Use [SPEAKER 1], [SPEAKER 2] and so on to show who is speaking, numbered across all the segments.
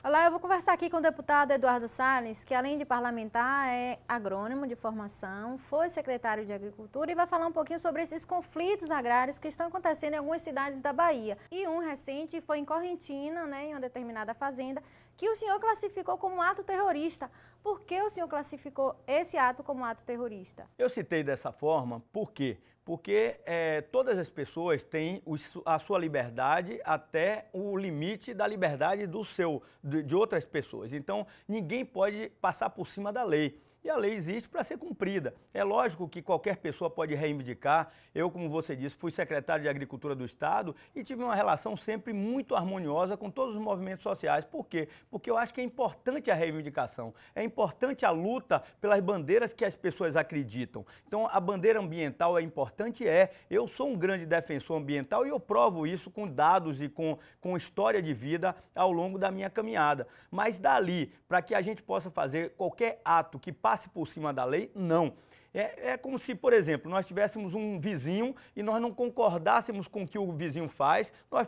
[SPEAKER 1] Olá, eu vou conversar aqui com o deputado Eduardo Salles, que além de parlamentar é agrônomo de formação, foi secretário de Agricultura e vai falar um pouquinho sobre esses conflitos agrários que estão acontecendo em algumas cidades da Bahia. E um recente foi em Correntina, em uma determinada fazenda, que o senhor classificou como ato terrorista. Por que o senhor classificou esse ato como ato terrorista?
[SPEAKER 2] Eu citei dessa forma, por quê? Porque todas as pessoas têm a sua liberdade até o limite da liberdade de outras pessoas. Então, ninguém pode passar por cima da lei. E a lei existe para ser cumprida. É lógico que qualquer pessoa pode reivindicar. Eu, como você disse, fui secretário de Agricultura do Estado e tive uma relação sempre muito harmoniosa com todos os movimentos sociais. Por quê? Porque eu acho que é importante a reivindicação, é importante a luta pelas bandeiras que as pessoas acreditam. Então, a bandeira ambiental é importante, Eu sou um grande defensor ambiental e eu provo isso com dados e com história de vida ao longo da minha caminhada. Mas dali, para que a gente possa fazer qualquer ato que passe por cima da lei, não. É como se, por exemplo, nós tivéssemos um vizinho e nós não concordássemos com o que o vizinho faz, nós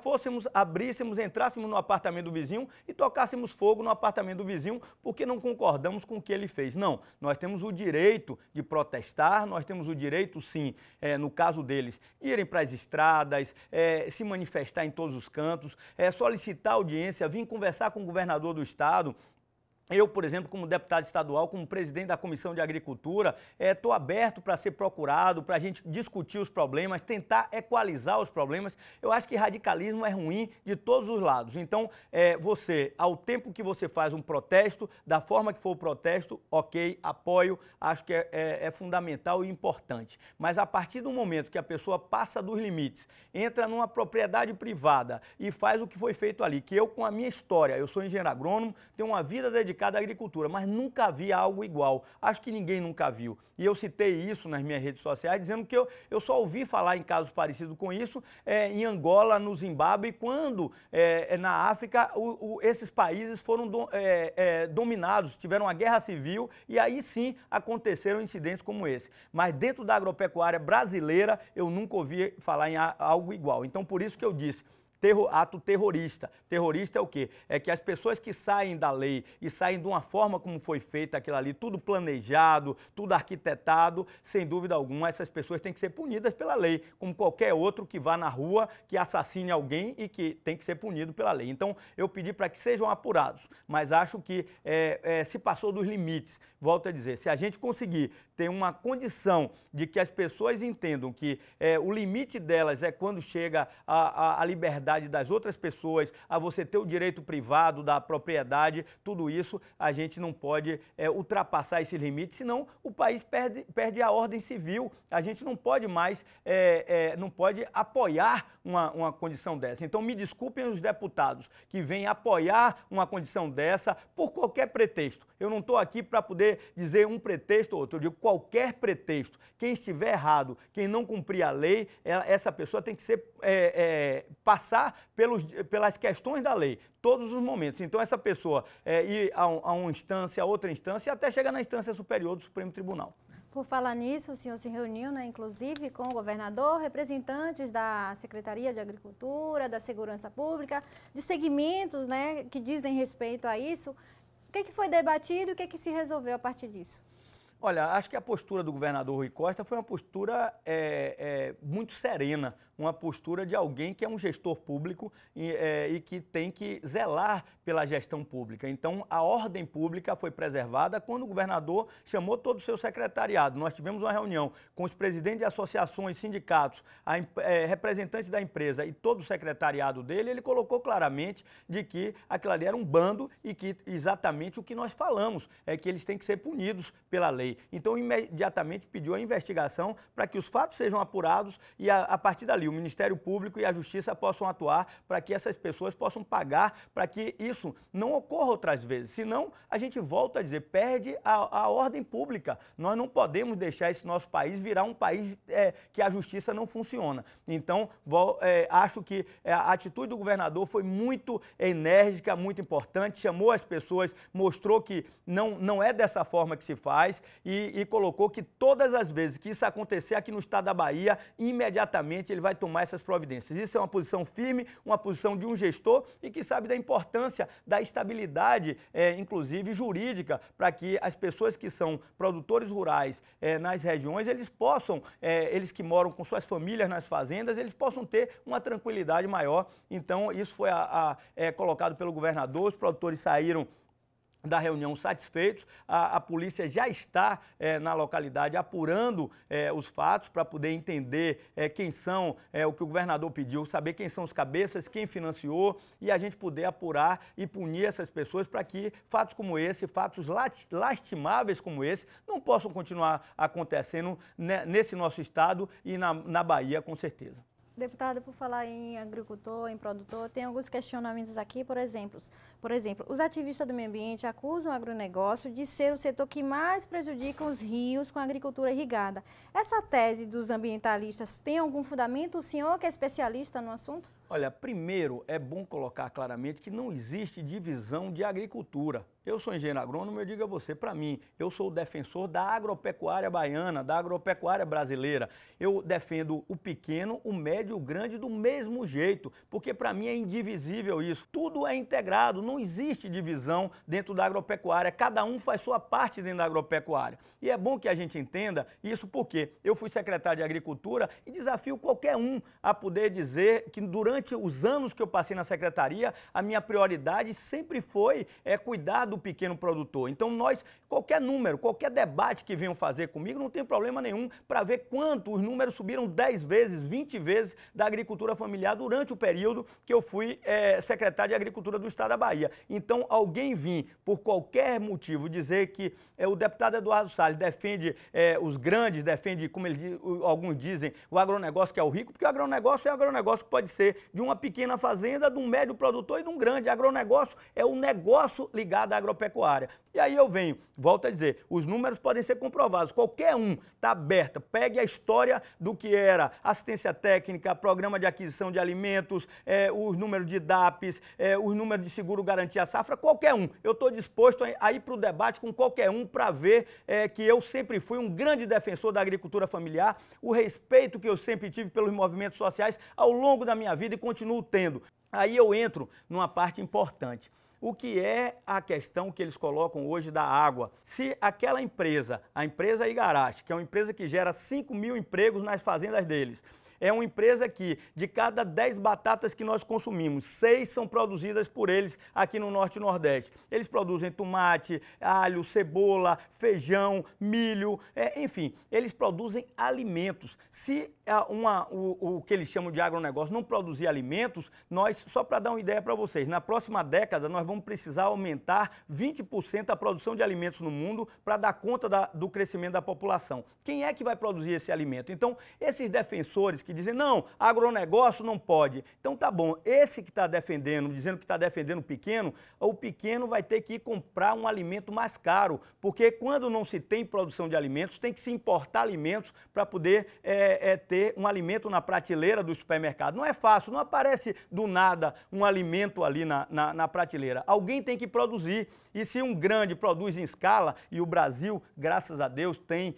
[SPEAKER 2] abríssemos, entrássemos no apartamento do vizinho e tocássemos fogo no apartamento do vizinho porque não concordamos com o que ele fez. Não, nós temos o direito de protestar, nós temos o direito, sim, no caso deles, de irem para as estradas, se manifestar em todos os cantos, solicitar audiência, vir conversar com o governador do estado. Eu, por exemplo, como deputado estadual, como presidente da Comissão de Agricultura, estou aberto para ser procurado, para a gente discutir os problemas, tentar equalizar os problemas. Eu acho que radicalismo é ruim de todos os lados. Então, ao tempo que você faz um protesto, da forma que for o protesto, ok, apoio, acho que é fundamental e importante. Mas a partir do momento que a pessoa passa dos limites, entra numa propriedade privada e faz o que foi feito ali, que eu, com a minha história, eu sou engenheiro agrônomo, tenho uma vida dedicada à agricultura, mas nunca vi algo igual. Acho que ninguém nunca viu. E eu citei isso nas minhas redes sociais, dizendo que eu só ouvi falar em casos parecidos com isso em Angola, no Zimbábue, quando na África esses países foram dominados, tiveram uma guerra civil e aí sim aconteceram incidentes como esse. Mas dentro da agropecuária brasileira, eu nunca ouvi falar em algo igual. Então, por isso que eu disse, ato terrorista. Terrorista é o quê? É que as pessoas que saem da lei e saem de uma forma como foi feita aquilo ali, tudo planejado, tudo arquitetado, sem dúvida alguma, essas pessoas têm que ser punidas pela lei, como qualquer outro que vá na rua, que assassine alguém e que tem que ser punido pela lei. Então, eu pedi para que sejam apurados, mas acho que se passou dos limites. Volto a dizer, se a gente conseguir ter uma condição de que as pessoas entendam que o limite delas é quando chega a liberdade das outras pessoas, a você ter o direito privado da propriedade, tudo isso a gente não pode ultrapassar esses limites, senão o país perde a ordem civil. A gente não pode mais, não pode apoiar uma condição dessa. Então me desculpem os deputados que vêm apoiar uma condição dessa por qualquer pretexto. Eu não estou aqui para poder dizer um pretexto ou outro, eu digo qualquer pretexto. Quem estiver errado, quem não cumprir a lei, essa pessoa tem que passar pelas questões da lei, todos os momentos. Então essa pessoa ir a uma instância, a outra instância, até chegar na instância superior do Supremo Tribunal.
[SPEAKER 1] Por falar nisso, o senhor se reuniu, inclusive, com o governador, representantes da Secretaria de Agricultura, da Segurança Pública, de segmentos, que dizem respeito a isso. O que foi debatido e o que se resolveu a partir disso?
[SPEAKER 2] Olha, acho que a postura do governador Rui Costa foi uma postura muito serena, uma postura de alguém que é um gestor público e que tem que zelar pela gestão pública. Então, a ordem pública foi preservada quando o governador chamou todo o seu secretariado. Nós tivemos uma reunião com os presidentes de associações, sindicatos, representantes da empresa e todo o secretariado dele. Ele colocou claramente de que aquilo ali era um bando e que exatamente o que nós falamos é que eles têm que ser punidos pela lei. Então, imediatamente pediu a investigação para que os fatos sejam apurados e, a partir dali, o Ministério Público e a Justiça possam atuar para que essas pessoas possam pagar, para que isso não ocorra outras vezes. Senão, a gente volta a dizer, perde a ordem pública. Nós não podemos deixar esse nosso país virar um país que a justiça não funciona. Então, acho que a atitude do governador foi muito enérgica, muito importante, chamou as pessoas, mostrou que não é dessa forma que se faz e colocou que todas as vezes que isso acontecer aqui no estado da Bahia, imediatamente ele vai vai tomar essas providências. Isso é uma posição firme, uma posição de um gestor e que sabe da importância da estabilidade, inclusive jurídica, para que as pessoas que são produtores rurais nas regiões, eles possam, eles que moram com suas famílias nas fazendas, eles possam ter uma tranquilidade maior. Então, isso foi colocado pelo governador, os produtores saíram da reunião satisfeitos, a polícia já está na localidade apurando os fatos para poder entender quem são, o que o governador pediu, saber quem são os cabeças, quem financiou e a gente poder apurar e punir essas pessoas para que fatos como esse, fatos lastimáveis como esse, não possam continuar acontecendo nesse nosso estado e na Bahia, com certeza.
[SPEAKER 1] Deputada, por falar em agricultor, em produtor, tem alguns questionamentos aqui, por exemplo, os ativistas do meio ambiente acusam o agronegócio de ser o setor que mais prejudica os rios com a agricultura irrigada. Essa tese dos ambientalistas tem algum fundamento? O senhor que é especialista no assunto?
[SPEAKER 2] Olha, primeiro é bom colocar claramente que não existe divisão de agricultura. Eu sou engenheiro agrônomo, eu digo a você, para mim, eu sou o defensor da agropecuária baiana, da agropecuária brasileira. Eu defendo o pequeno, o médio e o grande do mesmo jeito, porque para mim é indivisível isso. Tudo é integrado, não existe divisão dentro da agropecuária, cada um faz sua parte dentro da agropecuária. E é bom que a gente entenda isso porque eu fui secretário de Agricultura e desafio qualquer um a poder dizer que durante os anos que eu passei na secretaria, a minha prioridade sempre foi cuidar do pequeno produtor. Então qualquer número, qualquer debate que venham fazer comigo, não tem problema nenhum para ver quanto os números subiram 10 vezes, 20 vezes da agricultura familiar durante o período que eu fui secretário de Agricultura do Estado da Bahia. Então, alguém vir, por qualquer motivo, dizer que o deputado Eduardo Salles defende os grandes, defende, como alguns dizem, o agronegócio que é o rico, porque o agronegócio é um agronegócio que pode ser de uma pequena fazenda, de um médio produtor e de um grande. Agronegócio é um negócio ligado à agropecuária. E aí eu venho, volto a dizer, os números podem ser comprovados, qualquer um está aberta, pegue a história do que era assistência técnica, programa de aquisição de alimentos, os números de DAPs, os números de seguro garantia safra, qualquer um. Eu estou disposto a ir para o debate com qualquer um para ver que eu sempre fui um grande defensor da agricultura familiar, o respeito que eu sempre tive pelos movimentos sociais ao longo da minha vida e continuo tendo. Aí eu entro numa parte importante. O que é a questão que eles colocam hoje da água? Se aquela empresa, a empresa Igarashi, que é uma empresa que gera 5 mil empregos nas fazendas deles, é uma empresa que, de cada 10 batatas que nós consumimos, 6 são produzidas por eles aqui no Norte e Nordeste. Eles produzem tomate, alho, cebola, feijão, milho, enfim, eles produzem alimentos. Se o que eles chamam de agronegócio não produzir alimentos, só para dar uma ideia para vocês, na próxima década nós vamos precisar aumentar 20% a produção de alimentos no mundo para dar conta do crescimento da população. Quem é que vai produzir esse alimento? Então, esses defensores que dizem, não, agronegócio não pode. Então tá bom, esse que está defendendo, dizendo que está defendendo o pequeno vai ter que ir comprar um alimento mais caro, porque quando não se tem produção de alimentos, tem que se importar alimentos para poder ter um alimento na prateleira do supermercado. Não é fácil, não aparece do nada um alimento ali na prateleira. Alguém tem que produzir. E se um grande produz em escala, e o Brasil, graças a Deus, tem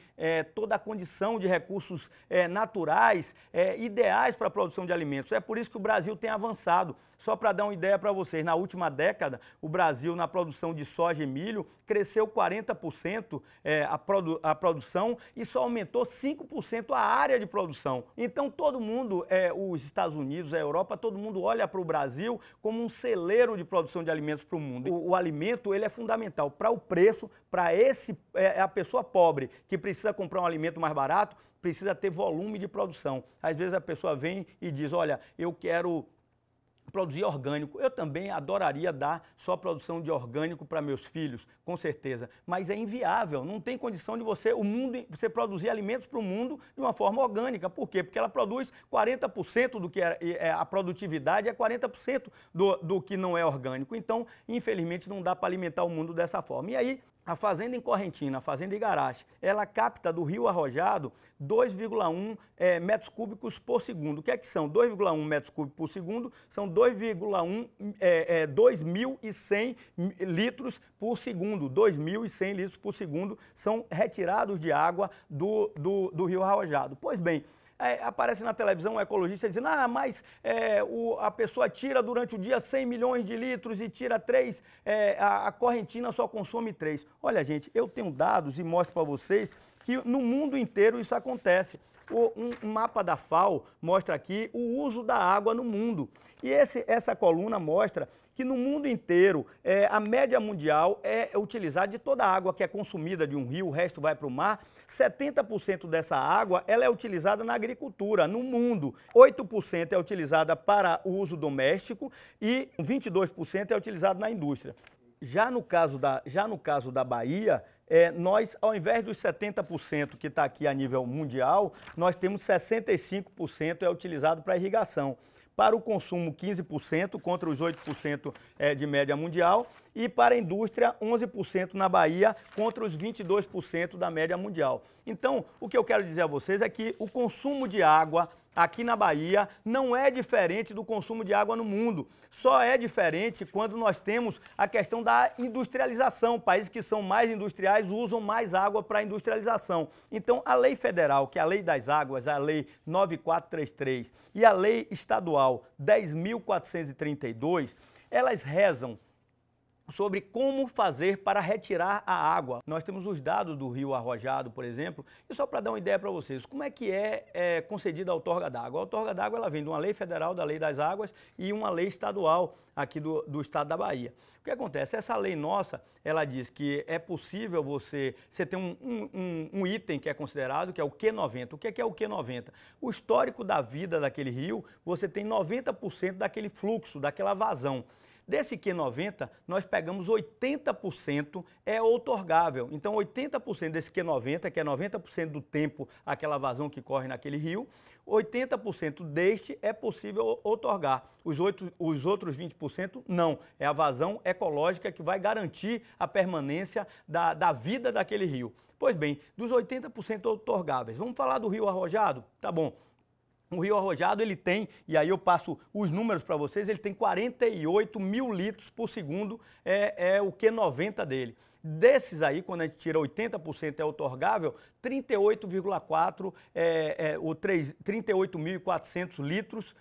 [SPEAKER 2] toda a condição de recursos naturais, ideais para a produção de alimentos. É por isso que o Brasil tem avançado. Só para dar uma ideia para vocês, na última década, o Brasil, na produção de soja e milho, cresceu 40% a produção e só aumentou 5% a área de produção. Então, todo mundo, os Estados Unidos, a Europa, todo mundo olha para o Brasil como um celeiro de produção de alimentos para o mundo. O alimento, ele é fundamental para o preço, para a pessoa pobre que precisa comprar um alimento mais barato, precisa ter volume de produção. Às vezes a pessoa vem e diz, olha, eu quero produzir orgânico. Eu também adoraria dar só produção de orgânico para meus filhos, com certeza. Mas é inviável, não tem condição de você produzir alimentos para o mundo de uma forma orgânica. Por quê? Porque ela produz 40% do que a produtividade, é 40% do que não é orgânico. Então, infelizmente, não dá para alimentar o mundo dessa forma. E aí, a fazenda em Correntina, a fazenda Igarashi, ela capta do rio Arrojado 2,1 metros cúbicos por segundo. O que é que são? 2,1 metros cúbicos por segundo são 2.100 litros por segundo. 2.100 litros por segundo são retirados de água do rio Arrojado. Pois bem, aparece na televisão um ecologista dizendo, mas a pessoa tira durante o dia 100 milhões de litros e tira 3, a correntina só consome 3. Olha, gente, eu tenho dados e mostro para vocês que no mundo inteiro isso acontece. Um mapa da FAO mostra aqui o uso da água no mundo. E essa coluna mostra que no mundo inteiro a média mundial é utilizada de toda a água que é consumida de um rio, o resto vai para o mar. 70% dessa água ela é utilizada na agricultura no mundo. 8% é utilizada para o uso doméstico e 22% é utilizado na indústria. Já no caso da Bahia, nós, ao invés dos 70% que está aqui a nível mundial, nós temos 65% é utilizado para irrigação. Para o consumo, 15% contra os 8% de média mundial. E para a indústria, 11% na Bahia contra os 22% da média mundial. Então, o que eu quero dizer a vocês é que o consumo de água aqui na Bahia não é diferente do consumo de água no mundo. Só é diferente quando nós temos a questão da industrialização. Países que são mais industriais usam mais água para industrialização. Então, a lei federal, que é a Lei das Águas, a Lei 9433 e a Lei estadual 10.432, elas rezam sobre como fazer para retirar a água. Nós temos os dados do Rio Arrojado, por exemplo, e só para dar uma ideia para vocês, como é que é concedida a outorga d'água? A outorga d'água ela vem de uma lei federal, da Lei das Águas, e uma lei estadual aqui do estado da Bahia. O que acontece? Essa lei nossa, ela diz que é possível você ter um item que é considerado, que é o Q90. O que é o Q90? O histórico da vida daquele rio, você tem 90% daquele fluxo, daquela vazão. Desse Q90, nós pegamos 80% é outorgável. Então, 80% desse Q90, que é 90% do tempo aquela vazão que corre naquele rio, 80% deste é possível outorgar. Os outros 20% não. É a vazão ecológica que vai garantir a permanência da vida daquele rio. Pois bem, dos 80% outorgáveis, vamos falar do Rio Arrojado? Tá bom. O Rio Arrojado, ele tem, e aí eu passo os números para vocês, ele tem 48 mil litros por segundo, é o Q90 dele. Desses aí, quando a gente tira 80% é outorgável, 38,4, 38.400 litros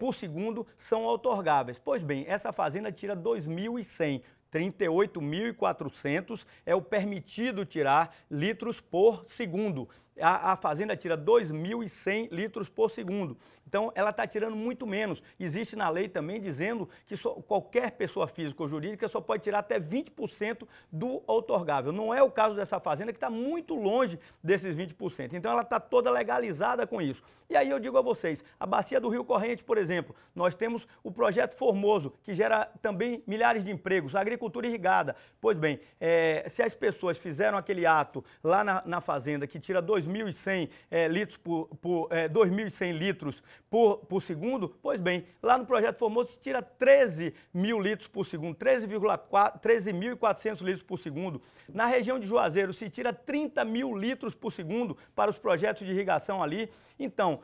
[SPEAKER 2] por segundo são outorgáveis. Pois bem, essa fazenda tira 2.100. 38.400 é o permitido tirar litros por segundo. A fazenda tira 2.100 litros por segundo. Então, ela está tirando muito menos. Existe na lei também dizendo que qualquer pessoa física ou jurídica só pode tirar até 20% do outorgável. Não é o caso dessa fazenda, que está muito longe desses 20%. Então, ela está toda legalizada com isso. E aí eu digo a vocês, a Bacia do Rio Corrente, por exemplo, nós temos o Projeto Formoso, que gera também milhares de empregos, a agricultura irrigada. Pois bem, se as pessoas fizeram aquele ato lá na fazenda que tira 2.100 litros 2.100 litros por segundo, pois bem, lá no Projeto Formoso se tira 13 mil litros por segundo, 13.400 litros por segundo. Na região de Juazeiro se tira 30 mil litros por segundo para os projetos de irrigação ali. Então,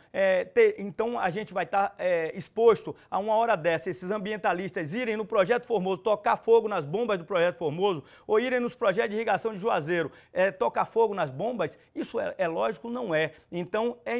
[SPEAKER 2] a gente vai estar exposto a uma hora dessa, esses ambientalistas irem no Projeto Formoso tocar fogo nas bombas do Projeto Formoso, ou irem nos projetos de irrigação de Juazeiro tocar fogo nas bombas. Isso é lógico? Não é. Então, é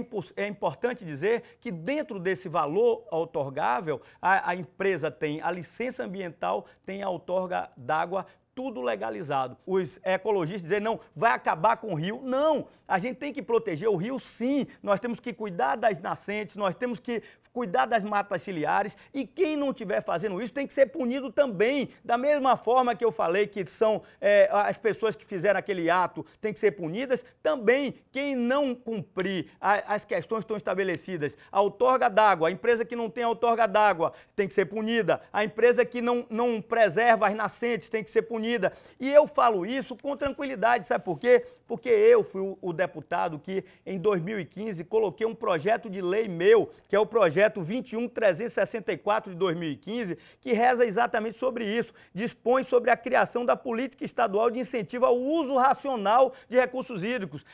[SPEAKER 2] importante dizer que dentro desse valor outorgável, a empresa tem a licença ambiental, tem a outorga d'água, tudo legalizado. Os ecologistas dizem, não, vai acabar com o rio. Não, a gente tem que proteger o rio sim, nós temos que cuidar das nascentes, nós temos que cuidar das matas ciliares e quem não estiver fazendo isso tem que ser punido também. Da mesma forma que eu falei que são as pessoas que fizeram aquele ato têm que ser punidas, também quem não cumprir as questões que estão estabelecidas. A outorga d'água, a empresa que não tem a outorga d'água tem que ser punida, a empresa que não preserva as nascentes tem que ser punida. E eu falo isso com tranquilidade, sabe por quê? Porque eu fui o deputado que, em 2015, coloquei um projeto de lei meu, que é o projeto 21.364 de 2015, que reza exatamente sobre isso, dispõe sobre a criação da política estadual de incentivo ao uso racional de recursos hídricos.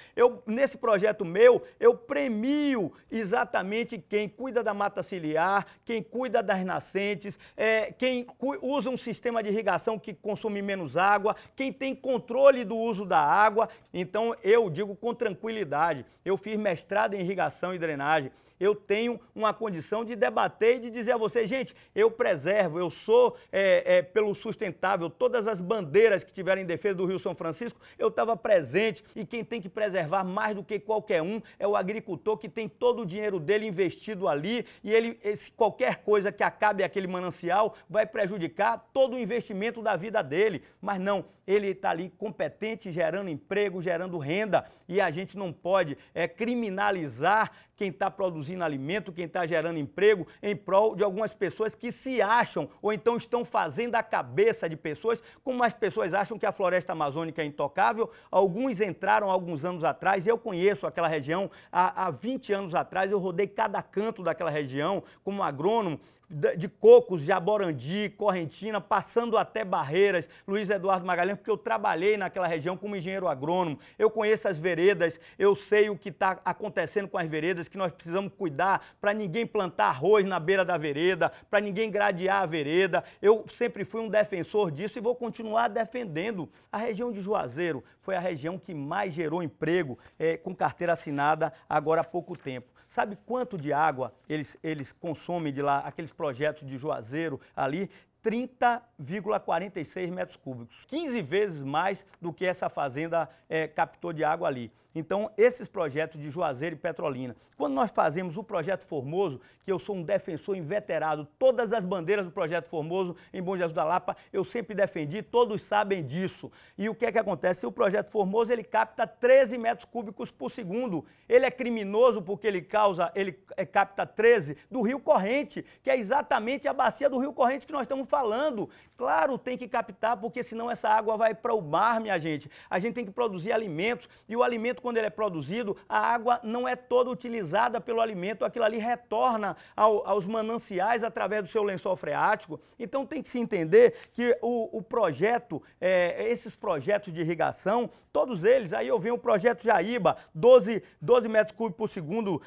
[SPEAKER 2] Nesse projeto meu, eu premio exatamente quem cuida da mata ciliar, quem cuida das nascentes, quem usa um sistema de irrigação que consome menos água, quem tem controle do uso da água. Então, eu digo com tranquilidade, eu fiz mestrado em irrigação e drenagem, eu tenho uma condição de debater e de dizer a vocês, gente, eu preservo, eu sou pelo sustentável, todas as bandeiras que tiveram em defesa do Rio São Francisco, eu estava presente, e quem tem que preservar mais do que qualquer um é o agricultor que tem todo o dinheiro dele investido ali, e qualquer coisa que acabe aquele manancial vai prejudicar todo o investimento da vida dele, mas não, ele está ali competente, gerando emprego, gerando renda, e a gente não pode criminalizar quem está produzindo alimento, quem está gerando emprego, em prol de algumas pessoas que se acham, ou então estão fazendo a cabeça de pessoas, como as pessoas acham que a floresta amazônica é intocável. Alguns entraram há alguns anos atrás, eu conheço aquela região há 20 anos atrás, eu rodei cada canto daquela região como agrônomo, de Cocos, Jaborandi, Correntina, passando até Barreiras, Luiz Eduardo Magalhães, porque eu trabalhei naquela região como engenheiro agrônomo, eu conheço as veredas, eu sei o que está acontecendo com as veredas, que nós precisamos cuidar para ninguém plantar arroz na beira da vereda, para ninguém gradear a vereda, eu sempre fui um defensor disso e vou continuar defendendo. A região de Juazeiro foi a região que mais gerou emprego com carteira assinada agora há pouco tempo. Sabe quanto de água eles consomem de lá, aqueles projetos de Juazeiro ali? 30,46 metros cúbicos, 15 vezes mais do que essa fazenda captou de água ali. Então, esses projetos de Juazeiro e Petrolina, quando nós fazemos o Projeto Formoso, que eu sou um defensor inveterado, todas as bandeiras do Projeto Formoso em Bom Jesus da Lapa, eu sempre defendi, todos sabem disso. E o que é que acontece? O Projeto Formoso, ele capta 13 metros cúbicos por segundo. Ele é criminoso porque ele capta 13 do Rio Corrente, que é exatamente a bacia do Rio Corrente que nós estamos falando. Claro, tem que captar, porque senão essa água vai para o mar, minha gente. A gente tem que produzir alimentos, e o alimento, quando ele é produzido, a água não é toda utilizada pelo alimento, aquilo ali retorna aos mananciais através do seu lençol freático. Então tem que se entender que o projeto, esses projetos de irrigação, todos eles, aí eu venho o projeto Jaíba, 12 metros cúbicos por segundo,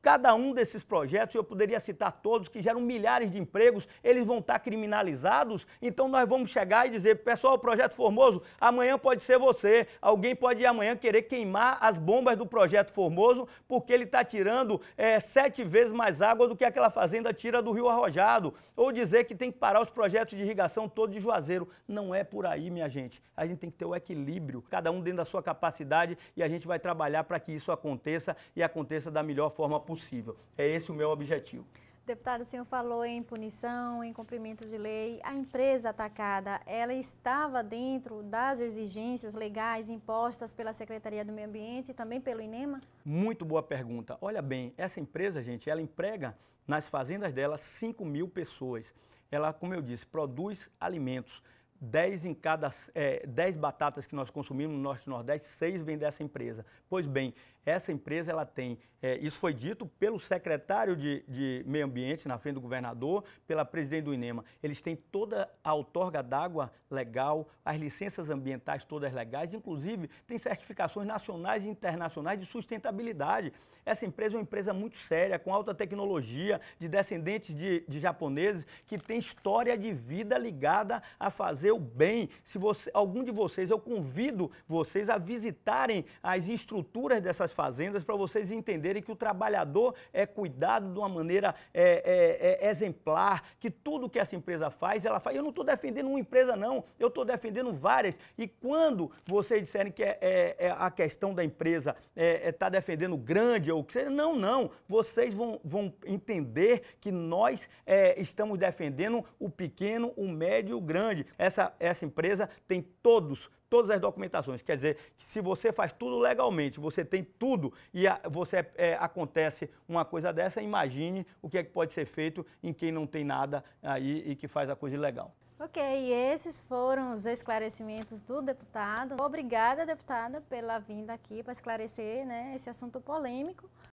[SPEAKER 2] cada um desses projetos, eu poderia citar todos, que geram milhares de empregos, eles vão estar criminalizados, então nós vamos chegar e dizer, pessoal, o Projeto Formoso, amanhã pode ser você, alguém pode ir amanhã querer queimar as bombas do Projeto Formoso, porque ele está tirando 7 vezes mais água do que aquela fazenda tira do Rio Arrojado, ou dizer que tem que parar os projetos de irrigação todos de Juazeiro. Não é por aí, minha gente. A gente tem que ter o equilíbrio, cada um dentro da sua capacidade, e a gente vai trabalhar para que isso aconteça e aconteça da melhor forma possível. É esse o meu objetivo.
[SPEAKER 1] Deputado, o senhor falou em punição, em cumprimento de lei. A empresa atacada, ela estava dentro das exigências legais impostas pela Secretaria do Meio Ambiente e também pelo INEMA? Muito boa pergunta. Olha bem, essa empresa, gente, ela emprega nas fazendas dela 5.000 pessoas. Ela, como eu disse, produz alimentos. 10 batatas que nós consumimos no Norte e Nordeste, 6 vêm dessa empresa. Pois bem, essa empresa ela tem, isso foi dito pelo secretário de Meio Ambiente, na frente do governador, pela presidente do INEMA. Eles têm toda a outorga d'água legal, as licenças ambientais todas legais, inclusive tem certificações nacionais e internacionais de sustentabilidade. Essa empresa é uma empresa muito séria, com alta tecnologia, de descendentes de japoneses, que tem história de vida ligada a fazer o bem. Se algum de vocês, eu convido vocês a visitarem as estruturas dessas fazendas para vocês entenderem que o trabalhador é cuidado de uma maneira exemplar, que tudo que essa empresa faz, ela faz. Eu não estou defendendo uma empresa, não, eu estou defendendo várias. E quando vocês disserem que a questão da empresa está defendendo grande ou o que seja, não. Vocês vão entender que nós estamos defendendo o pequeno, o médio e o grande. Essa empresa tem todas as documentações, quer dizer, que se você faz tudo legalmente, você tem tudo e acontece uma coisa dessa, imagine o que é que pode ser feito em quem não tem nada aí e que faz a coisa ilegal. Ok, e esses foram os esclarecimentos do deputado. Obrigada, deputada, pela vinda aqui para esclarecer, né, esse assunto polêmico.